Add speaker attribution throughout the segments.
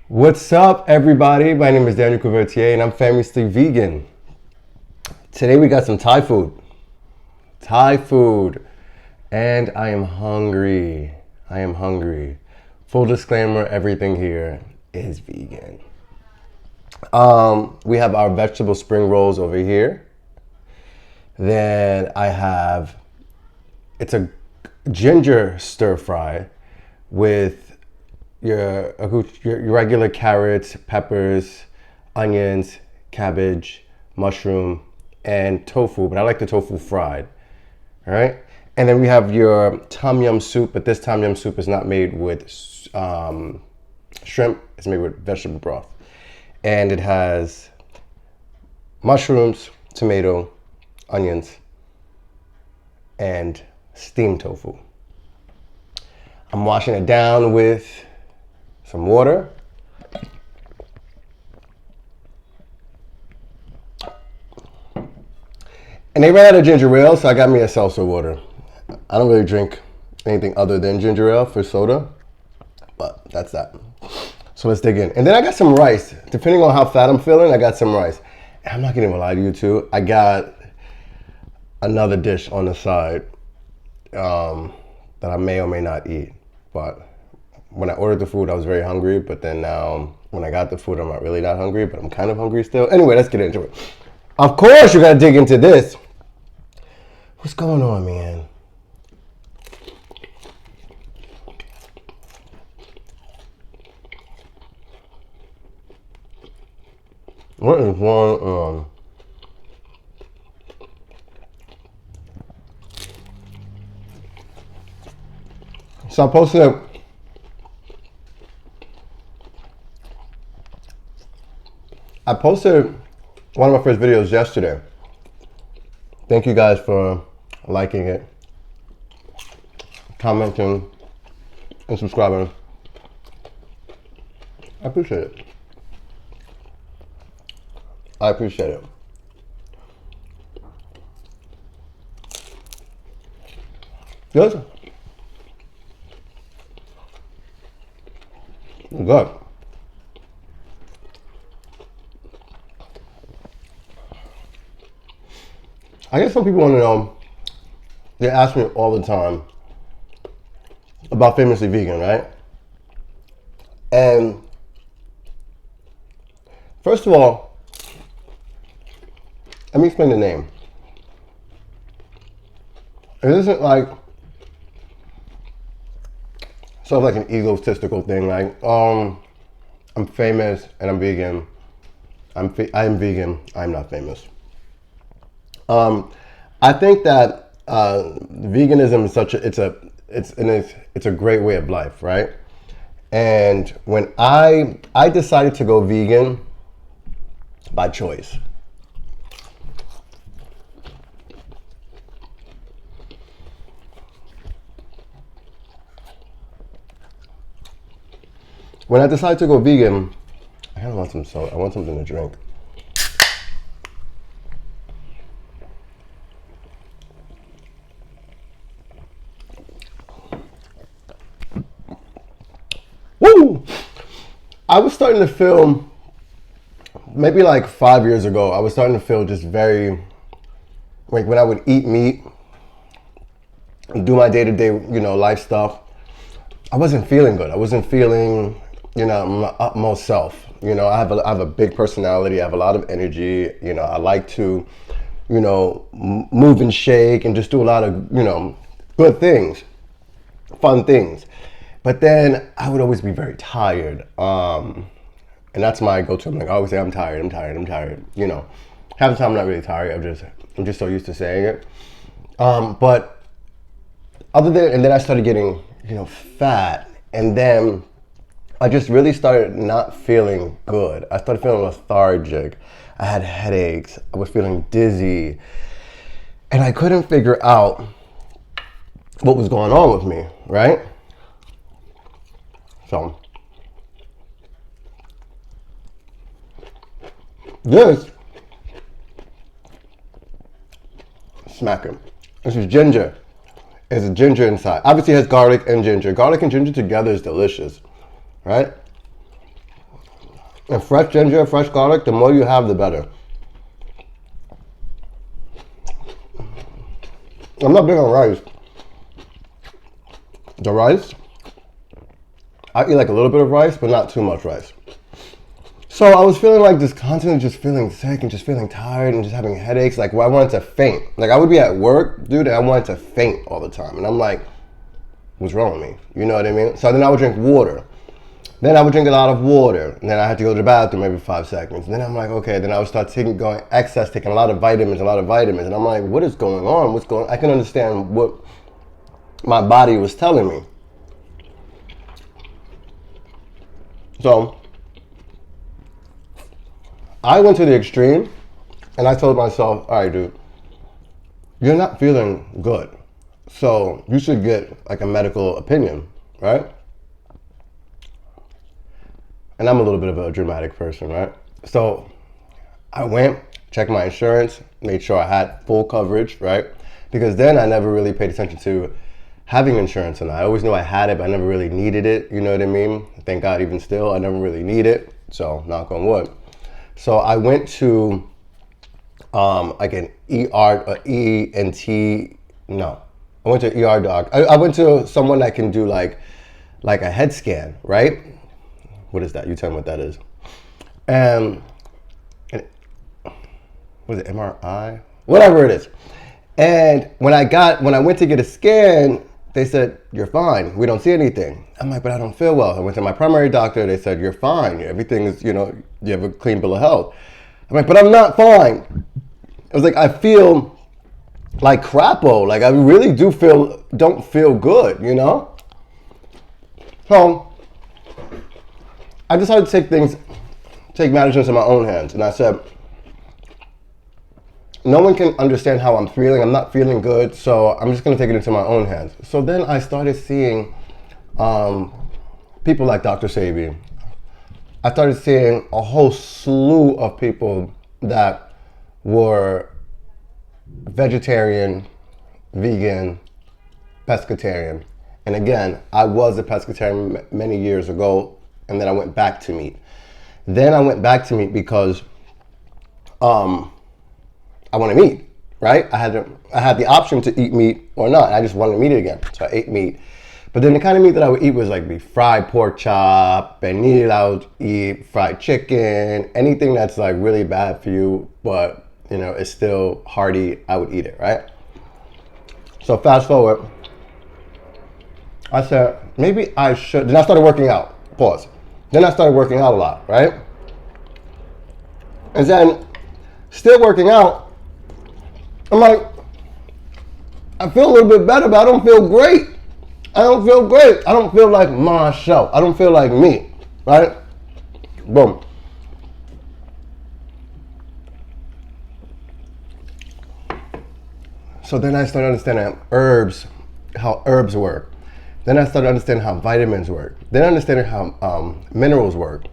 Speaker 1: What's up, everybody? My name is Daniel Couvertier, and I'm famously vegan. Today we got some Thai food. And I am hungry. Full disclaimer, everything here is vegan. We have our vegetable spring rolls over here. Then I have, it's a ginger stir fry with your regular carrots, peppers, onions, cabbage, mushroom, and tofu, but I like the tofu fried. All right. And then we have your tom yum soup, but this tom yum soup is not made with shrimp. It's made with vegetable broth. And it has mushrooms, tomato, onions, and steamed tofu. I'm washing it down with some water. And they ran out of ginger ale, so I got me a seltzer water. I don't really drink anything other than ginger ale for soda, but that's that. So let's dig in. And then I got some rice. Depending on how fat I'm feeling, I got some rice. And I'm not gonna lie to you too, I got another dish on the side that I may or may not eat. But when I ordered the food, I was very hungry, but then now when I got the food, I'm not really that hungry, but I'm kind of hungry still. Anyway, let's get into it. Of course, you gotta dig into this. What's going on, man? What is going on? So I posted one of my first videos yesterday. Thank you guys for liking it, commenting, and subscribing. I appreciate it. Good. Good. I guess some people want to know, they ask me all the time about Famously Vegan, right? And first of all, let me explain the name. It isn't like sort of like an egotistical thing, like, I'm famous and I'm vegan. I'm vegan, I'm not famous. I think that veganism is it's a great way of life, right? And when I decided to go vegan by choice. When I decided to go vegan, I kind of want some soda. I want something to drink. Woo! I was starting to feel, maybe like 5 years ago, I was starting to feel just very, like when I would eat meat, do my day-to-day, life stuff, I wasn't feeling good. I wasn't feeling, my utmost self. I have a big personality. I have a lot of energy. I like to, move and shake and just do a lot of, good things, fun things. But then I would always be very tired. And that's my go-to. I always say, I'm tired. Half the time I'm not really tired. I'm just so used to saying it. But and then I started getting, fat. And then I just really started not feeling good. I started feeling lethargic. I had headaches. I was feeling dizzy. And I couldn't figure out what was going on with me, right? So, this, smacking. This is ginger. It's ginger inside. Obviously it has garlic and ginger. Garlic and ginger together is delicious, right? And fresh ginger, fresh garlic, the more you have, the better. I'm not big on rice. The rice, I eat like a little bit of rice, but not too much rice. So I was feeling like just constantly just feeling sick and just feeling tired and just having headaches. Like, I wanted to faint. Like, I would be at work, dude, and I wanted to faint all the time. And I'm like, what's wrong with me? You know what I mean? So then I would drink water. Then I would drink a lot of water. And then I had to go to the bathroom every 5 seconds. And then I'm like, okay. Then I would start taking a lot of vitamins. And I'm like, what is going on? I can understand what my body was telling me. So I went to the extreme and I told myself, all right, dude, you're not feeling good. So you should get like a medical opinion, right? And I'm a little bit of a dramatic person, right? So I went, checked my insurance, made sure I had full coverage, right? Because then I never really paid attention to having insurance or not. I always knew I had it, but I never really needed it. You know what I mean? Thank God, even still, I never really need it. So knock on wood. So I went to like an I went to an ER doc. I went to someone that can do like a head scan, right? What is that? You tell me what that is. And was it MRI? Whatever it is. And when I went to get a scan, they said, you're fine. We don't see anything. I'm like, but I don't feel well. I went to my primary doctor. They said, you're fine. Everything is, you have a clean bill of health. I'm like, but I'm not fine. I was like, I feel like crapo. Like, I really don't feel good, So I decided to take matters into my own hands. And I said, no one can understand how I'm feeling. I'm not feeling good, so I'm just going to take it into my own hands. So then I started seeing people like Dr. Sabi. I started seeing a whole slew of people that were vegetarian, vegan, pescatarian. And again, I was a pescatarian many years ago, and then I went back to meat. Then I went back to meat because I want to eat, right? I had the option to eat meat or not. I just wanted to eat it again, so I ate meat. But then the kind of meat that I would eat was like fried pork chop, pernil. I would eat fried chicken, anything that's like really bad for you, but it's still hearty. I would eat it, right? So fast forward, I said maybe I should. Then I started working out. Pause. Then I started working out a lot, right? And then still working out. I'm like, I feel a little bit better, but I don't feel great. I don't feel like myself. I don't feel like me, right? Boom. So then I started understanding how herbs work. Then I started understanding how vitamins work. Then understanding how minerals work.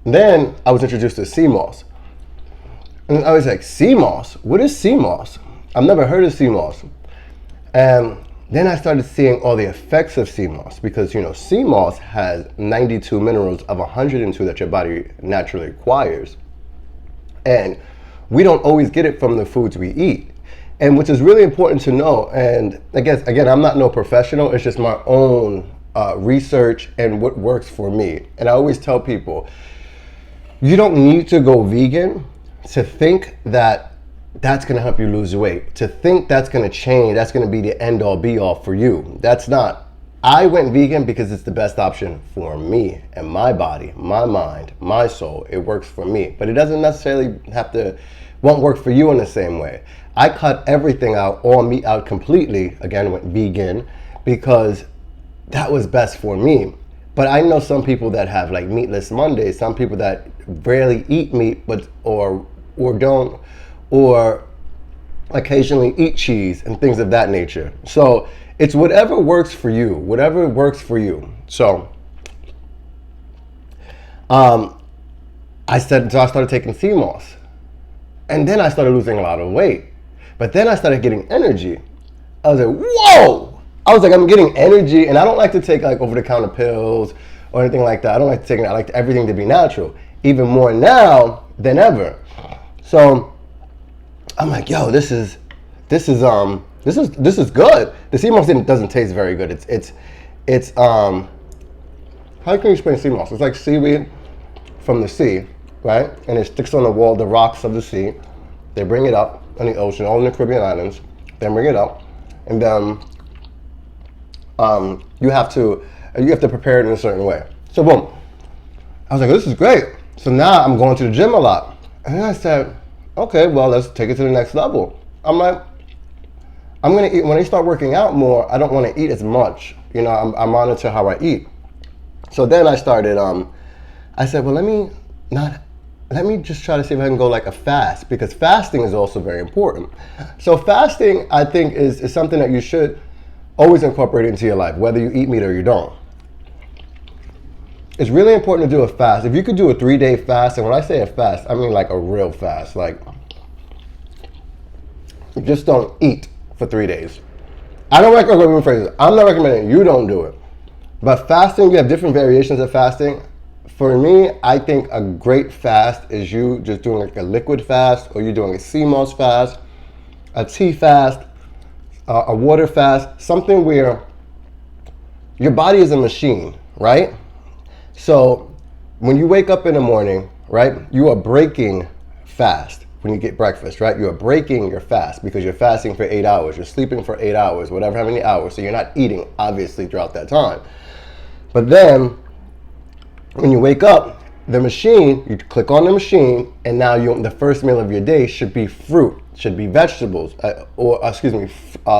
Speaker 1: Then I was introduced to sea moss. And I was like, sea moss? What is sea moss? I've never heard of sea moss. And then I started seeing all the effects of sea moss because, sea moss has 92 minerals of 102 that your body naturally acquires. And we don't always get it from the foods we eat. And which is really important to know. And I guess, again, I'm not no professional. It's just my own research and what works for me. And I always tell people, you don't need to go vegan to think that that's going to help you lose weight, to think that's going to change, that's going to be the end all be all for you. That's not. I went vegan because it's the best option for me and my body, my mind, my soul. It works for me, but it doesn't necessarily won't work for you in the same way. I cut everything out, all meat out completely, again, went vegan because that was best for me. But I know some people that have like meatless Mondays, some people that rarely eat meat, or don't, or occasionally eat cheese and things of that nature. So it's whatever works for you, So I started taking sea moss, and then I started losing a lot of weight. But then I started getting energy. I was like, whoa! I was like, I'm getting energy, and I don't like to take like over-the-counter pills or anything like that. I don't like to take it. I like everything to be natural. even more now than ever. So I'm like, yo, this is good. The sea moss doesn't taste very good. It's how can you explain sea moss? It's like seaweed from the sea, right? And it sticks on the wall, the rocks of the sea. They bring it up in the ocean, all in the Caribbean islands. They bring it up, and then you have to prepare it in a certain way. So boom, I was like, this is great. So now I'm going to the gym a lot, and then I said, okay, well, let's take it to the next level. I'm like, I'm gonna eat when I start working out more. I don't want to eat as much. You know, I monitor how I eat. So then I started. I said, well, let me just try to see if I can go like a fast, because fasting is also very important. So fasting, I think, is something that you should always incorporate into your life, whether you eat meat or you don't. It's really important to do a fast. If you could do a 3-day fast, and when I say a fast, I mean like a real fast, like you just don't eat for 3 days. I don't recommend phrases. I'm not recommending you don't do it. But fasting, you have different variations of fasting. For me, I think a great fast is you just doing like a liquid fast, or you're doing a sea moss fast, a tea fast, a water fast, something where your body is a machine, right? So when you wake up in the morning, right, you are breaking fast when you get breakfast, right? You are breaking your fast because you're fasting for 8 hours. You're sleeping for 8 hours, whatever, how many hours. So you're not eating, obviously, throughout that time. But then when you wake up, the machine, you click on the machine, and now the first meal of your day should be fruit, should be vegetables,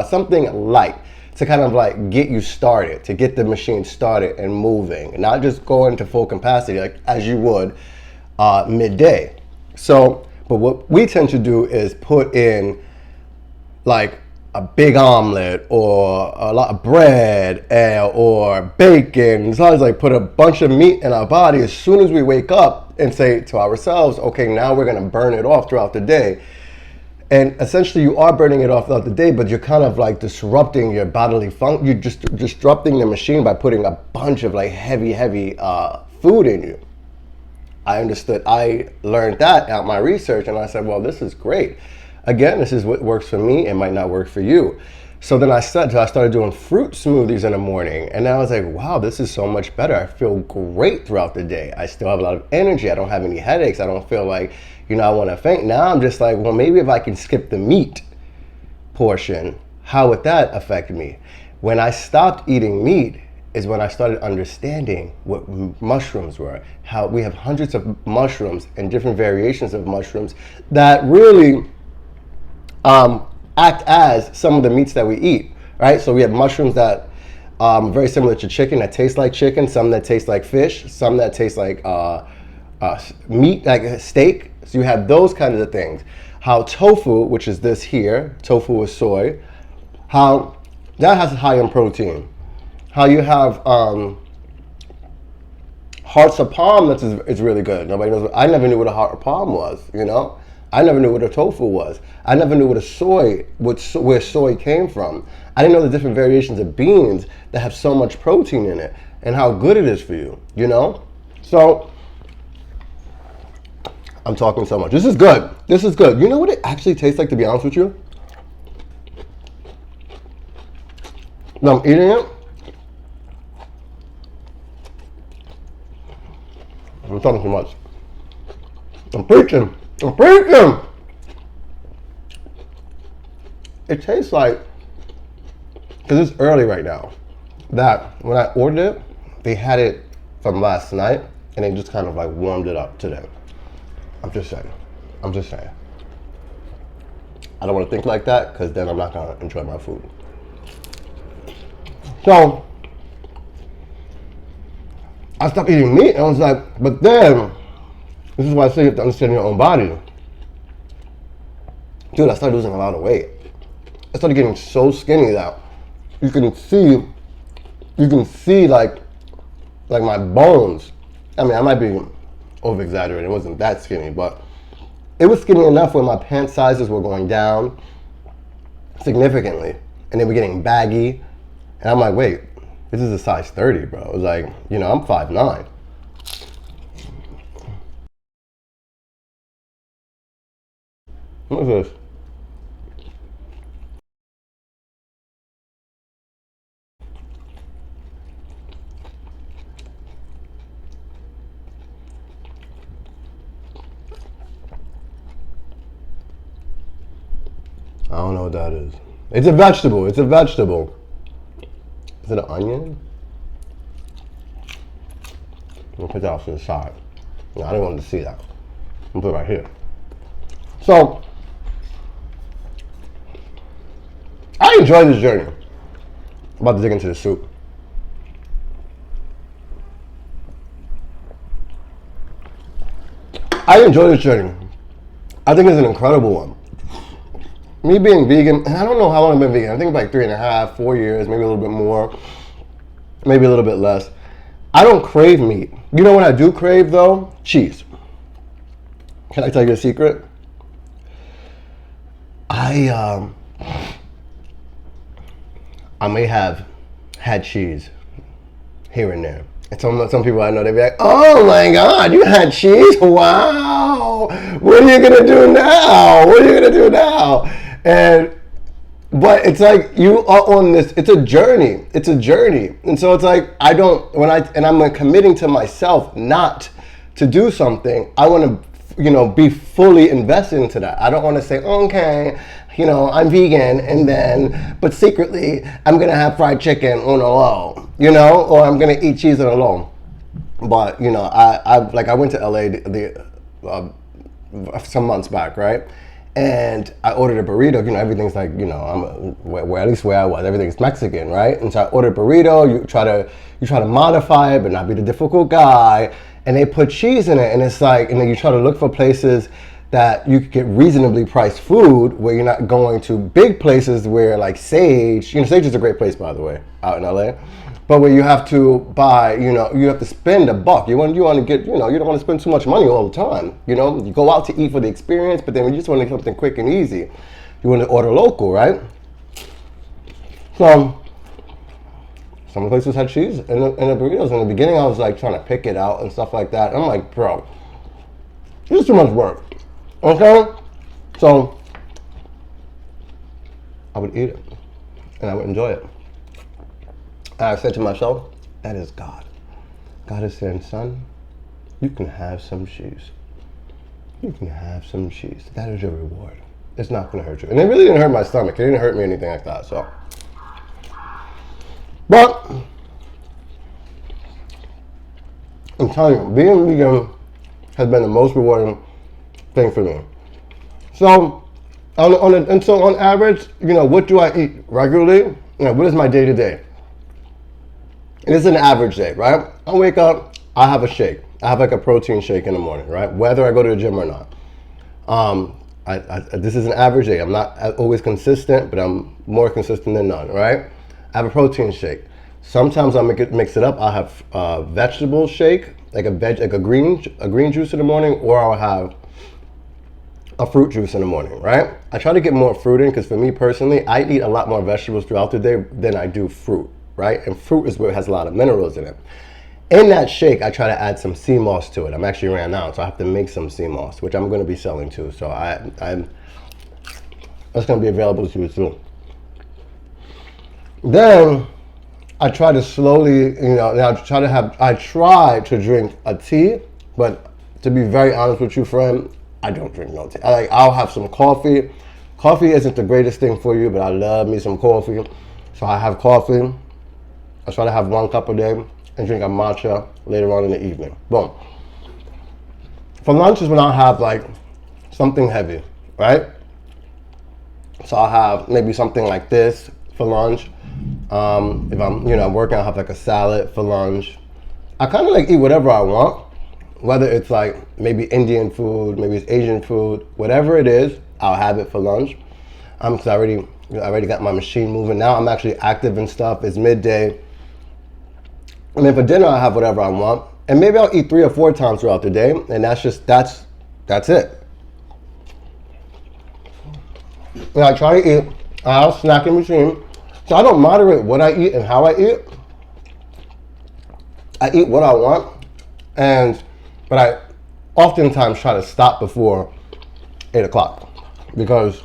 Speaker 1: something light to kind of like get you started, to get the machine started and moving, and not just go into full capacity like as you would midday. So, but what we tend to do is put in like a big omelet or a lot of bread or bacon. It's always like put a bunch of meat in our body as soon as we wake up and say to ourselves, okay, now we're gonna burn it off throughout the day. And essentially you are burning it off throughout the day, but you're kind of like disrupting your bodily function. You're just disrupting the machine by putting a bunch of like heavy food in you. I learned that out my research, and I said, well, this is great. Again, this is what works for me. It might not work for you. So then I started doing fruit smoothies in the morning, and then I was like, wow, this is so much better. I feel great throughout the day. I still have a lot of energy. I don't have any headaches. I don't feel like, I want to faint. Now I'm just like, well, maybe if I can skip the meat portion, how would that affect me? When I stopped eating meat is when I started understanding what mushrooms were, how we have hundreds of mushrooms and different variations of mushrooms that really act as some of the meats that we eat, right? So we have mushrooms that very similar to chicken, that taste like chicken, some that taste like fish, some that taste like meat, like a steak. So you have those kinds of things. How tofu, which is this here, tofu with soy, how that has high in protein. How you have hearts of palm, it's really good. Nobody knows. I never knew what a heart of palm was, I never knew what a tofu was. I never knew where soy came from. I didn't know the different variations of beans that have so much protein in it and how good it is for you, So, I'm talking so much. This is good. This is good. You know what it actually tastes like, to be honest with you? When I'm eating it, I'm talking too much. I'm preaching. It tastes like, because it's early right now, that when I ordered it, they had it from last night, and they just kind of like warmed it up today. I'm just saying. I don't want to think like that, because then I'm not going to enjoy my food. So, I stopped eating meat, and I was like, but then, this is why I say you have to understand your own body. Dude, I started losing a lot of weight. I started getting so skinny that you can see like my bones. I mean, I might be over exaggerating. It wasn't that skinny, but it was skinny enough where my pant sizes were going down significantly, and they were getting baggy. And I'm like, wait, this is a size 30, bro. It was like, I'm 5'9". What is this? I don't know what that is. It's a vegetable. It's a vegetable. Is it an onion? I'll put that off to the side. No, I didn't want to see that. I'll put it right here. So, I enjoy this journey. I'm about to dig into the soup. I enjoy this journey. I think it's an incredible one. Me being vegan, and I don't know how long I've been vegan. I think like 3.5, 4 years, maybe a little bit more, maybe a little bit less. I don't crave meat. You know what I do crave though? Cheese. Can I tell you a secret? I may have had cheese here and there. And some people I know, they be like, oh my God, you had cheese? Wow. What are you going to do now? What are you going to do now? But it's like you are on this, it's a journey. It's a journey. And so it's like, I'm committing to myself not to do something, I want to, be fully invested into that. I don't want to say, okay, I'm vegan but secretly I'm going to have fried chicken on a low, or I'm going to eat cheese on a low. But, I went to LA some months back, right? And I ordered a burrito. Everything's like, at least where I was, everything's Mexican, right? And so I ordered a burrito. You try to modify it, but not be the difficult guy. And they put cheese in it, and it's like, and then you try to look for places that you could get reasonably priced food where you're not going to big places where like Sage. Sage is a great place, by the way, out in LA. But where you have to buy, you have to spend $1. You want to get, you don't want to spend too much money all the time. You go out to eat for the experience, but then you just want to get something quick and easy. You want to order local, right? So some places had cheese in the burritos. In the beginning, I was like trying to pick it out and stuff like that. I'm like, bro, this is too much work. Okay? So I would eat it and I would enjoy it. And I said to myself, that is God. God is saying, son, you can have some cheese. You can have some cheese. That is your reward. It's not going to hurt you. And it really didn't hurt my stomach. It didn't hurt me or anything like that. So, but I'm telling you, being vegan has been the most rewarding thing for me. So, on average, what do I eat regularly? What is my day to day? It is an average day, right? I wake up, I have a shake. I have like a protein shake in the morning, right? Whether I go to the gym or not. This is an average day. I'm not always consistent, but I'm more consistent than none, right? I have a protein shake. Sometimes I'll mix it up. I'll have a vegetable shake, like a green juice in the morning, or I'll have a fruit juice in the morning, right? I try to get more fruit in because for me personally, I eat a lot more vegetables throughout the day than I do fruit, right? And fruit is where it has a lot of minerals in it. In that shake, I try to add some sea moss to it. I'm actually ran out, so I have to make some sea moss, which I'm going to be selling too. So that's going to be available to you too. Then I try to slowly, I try to drink a tea, but to be very honest with you, friend, I don't drink no tea. I'll have some coffee. Coffee isn't the greatest thing for you, but I love me some coffee. So I have coffee. I try to have 1 cup a day and drink a matcha later on in the evening. Boom. For lunch is when I'll have like something heavy, right? So I'll have maybe something like this for lunch. If I'm working, I'll have like a salad for lunch. I kind of like eat whatever I want, whether it's like maybe Indian food, maybe it's Asian food, whatever it is, I'll have it for lunch. Cause I already got my machine moving. Now I'm actually active and stuff. It's midday. And then for dinner, I have whatever I want. And maybe I'll eat 3 or 4 times throughout the day. And that's it. And I try to eat, I have a snacking machine. So I don't moderate what I eat and how I eat. I eat what I want. But I oftentimes try to stop before 8 o'clock. because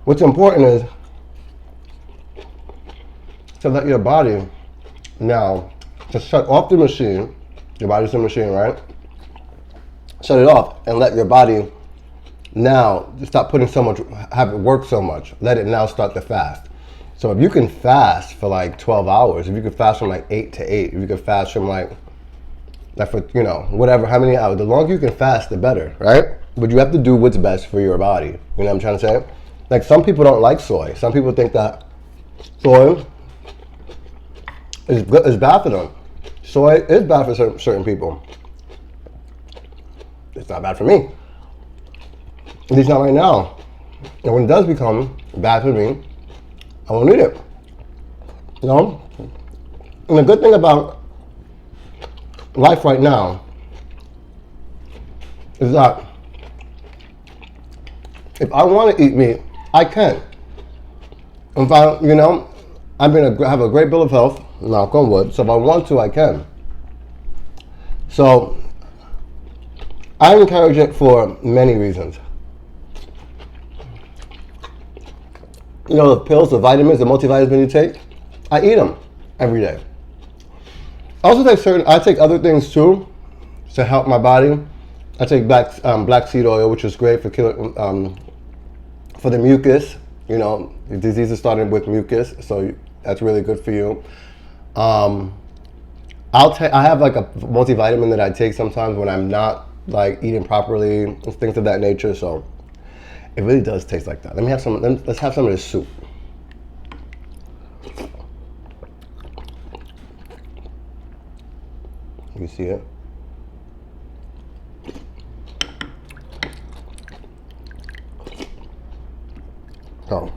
Speaker 1: what's important is to let your body now to shut off the machine. Your body's a machine, right? Shut it off and let your body now stop putting so much, have it work so much. Let it now start to fast. So if you can fast for like 12 hours, if you can fast from like 8 to 8, if you can fast from like for, you know, whatever, how many hours, the longer you can fast, the better, right? But you have to do what's best for your body. You know what I'm trying to say? Like some people don't like soy. Some people think that soy is bad for them. Soy is bad for certain people. It's not bad for me. At least not right now. And when it does become bad for me, I won't eat it. You know? And the good thing about life right now is that if I want to eat meat, I can. If I, you know, have a great bill of health, knock on wood, so if I want to, I can. So, I encourage it for many reasons. You know, the pills, the vitamins, the multivitamins you take, I eat them every day. I also take other things too to help my body. I take black seed oil, which is great for for the mucus. You know, diseases starting with mucus, so that's really good for you. I have like a multivitamin that I take sometimes when I'm not like eating properly, things of that nature. So it really does taste like that. Let's have some of this soup. You see it? Oh.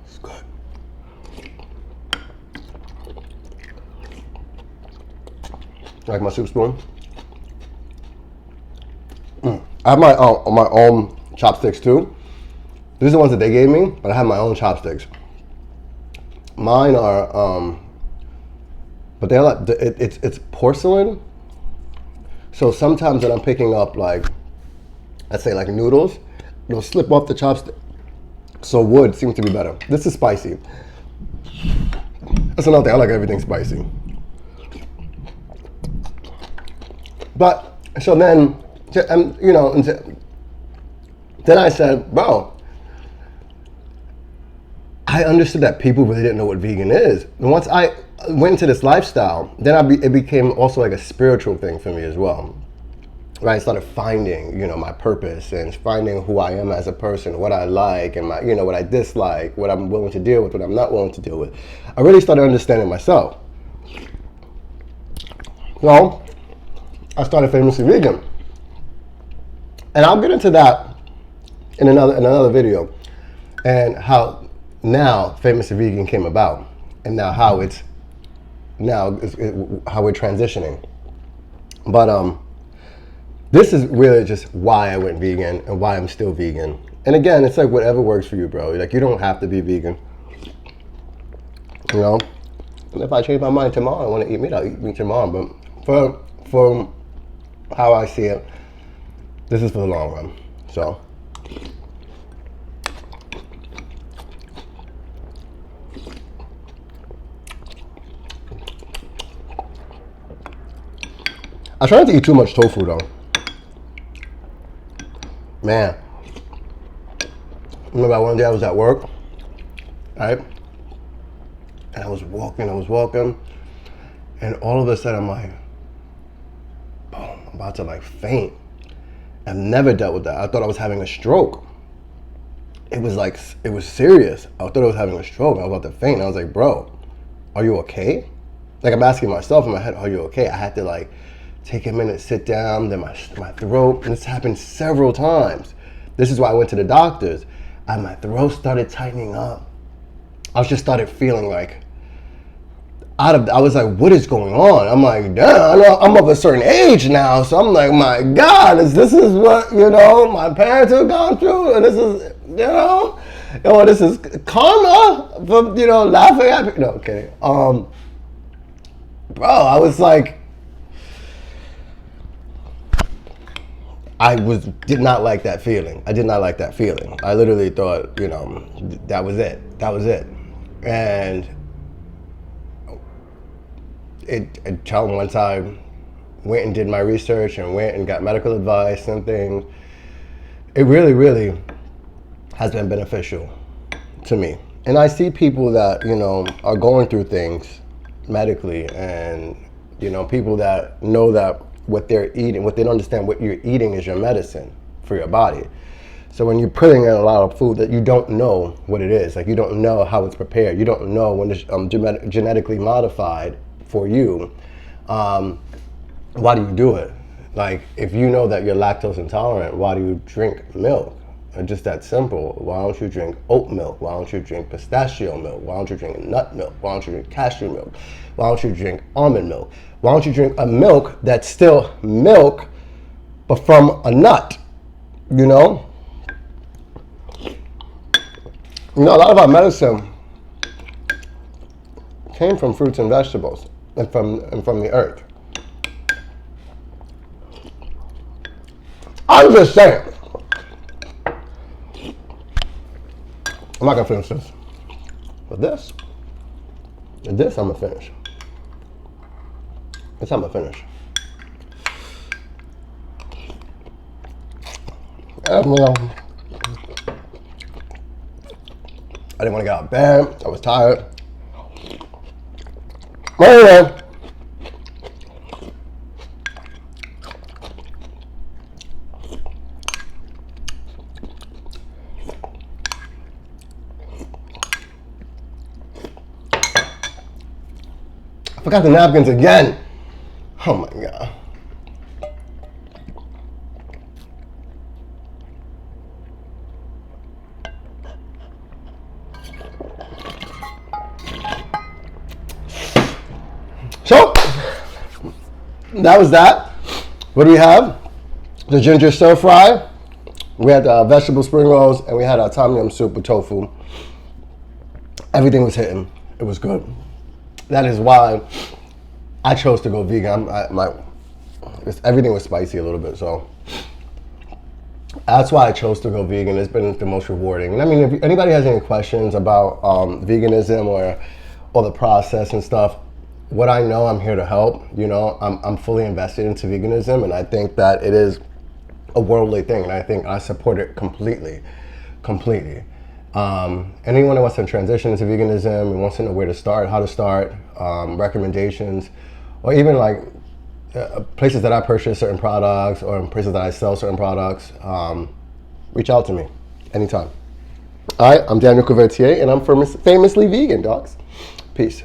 Speaker 1: It's good. Like my soup spoon? I have my own chopsticks too. These are the ones that they gave me, but I have my own chopsticks. Mine are, but they're like, it's porcelain. So sometimes when I'm picking up like, let's say like noodles, it'll slip off the chopstick. So wood seems to be better. This is spicy. That's another thing, I like everything spicy. But, so then, you know, then I said, bro, I understood that people really didn't know what vegan is. And once I went into this lifestyle, then it became also like a spiritual thing for me as well. Right? I started finding, you know, my purpose and finding who I am as a person, what I like and my, you know, what I dislike, what I'm willing to deal with, what I'm not willing to deal with. I really started understanding myself. So, I started Famously Vegan. And I'll get into that in another video, and how now Famously Vegan came about, and now how we're transitioning. But this is really just why I went vegan and why I'm still vegan. And again, it's like whatever works for you, bro. Like you don't have to be vegan, you know. And if I change my mind tomorrow, I want to eat meat, I'll eat meat tomorrow. But for how I see it, this is for the long run. So. I try not to eat too much tofu though. Man. Remember one day I was at work, right? And I was walking, and all of a sudden I'm like, boom, I'm about to like faint. I've never dealt with that. I thought I was having a stroke. It was serious. I thought I was having a stroke. I was about to faint. I was like, bro, are you okay? Like I'm asking myself in my head, are you okay? I had to like take a minute, sit down, then my throat, and this happened several times. This is why I went to the doctors, and my throat started tightening up. I just started feeling like, I was like, what is going on? I'm like, damn, I'm of a certain age now, so I'm like, my God, this is what, you know, my parents have gone through, and this is, you know, this is karma for, you know, laughing at me. No, kidding. Bro, I was like, did not like that feeling. I did not like that feeling. I literally thought, you know, that was it. That was it. And once I went and did my research and went and got medical advice and things, it really, really has been beneficial to me. And I see people that, you know, are going through things medically, and, you know, people that know that what they're eating, what they don't understand, what you're eating is your medicine for your body. So when you're putting in a lot of food that you don't know what it is, like you don't know how it's prepared, you don't know when it's genetically modified for you, why do you do it? Like, if you know that you're lactose intolerant, why do you drink milk? Just that simple. Why don't you drink oat milk? Why don't you drink pistachio milk? Why don't you drink nut milk? Why don't you drink cashew milk? Why don't you drink almond milk? Why don't you drink a milk that's still milk, but from a nut, you know? You know, a lot of our medicine came from fruits and vegetables and from the earth. I'm just saying. I'm not gonna finish this. But this I'm gonna finish. This I'm gonna finish. And, you know, I didn't want to get out of bed. I was tired. But anyway, I forgot the napkins again. Oh my God. So, that was that. What do we have? The ginger stir fry. We had the vegetable spring rolls, and we had our tom yum soup with tofu. Everything was hitting. It was good. That is why I chose to go vegan. Everything was spicy a little bit, so that's why I chose to go vegan. It's been the most rewarding. And I mean, if anybody has any questions about veganism or the process and stuff, what I know, I'm here to help. You know, I'm fully invested into veganism, and I think that it is a worldly thing, and I think I support it completely. Anyone that wants to transition into veganism and wants to know where to start, how to start, recommendations, or even like places that I purchase certain products or places that I sell certain products, reach out to me anytime. All right, I'm Daniel Couvertier, and I'm famously vegan, dogs. Peace.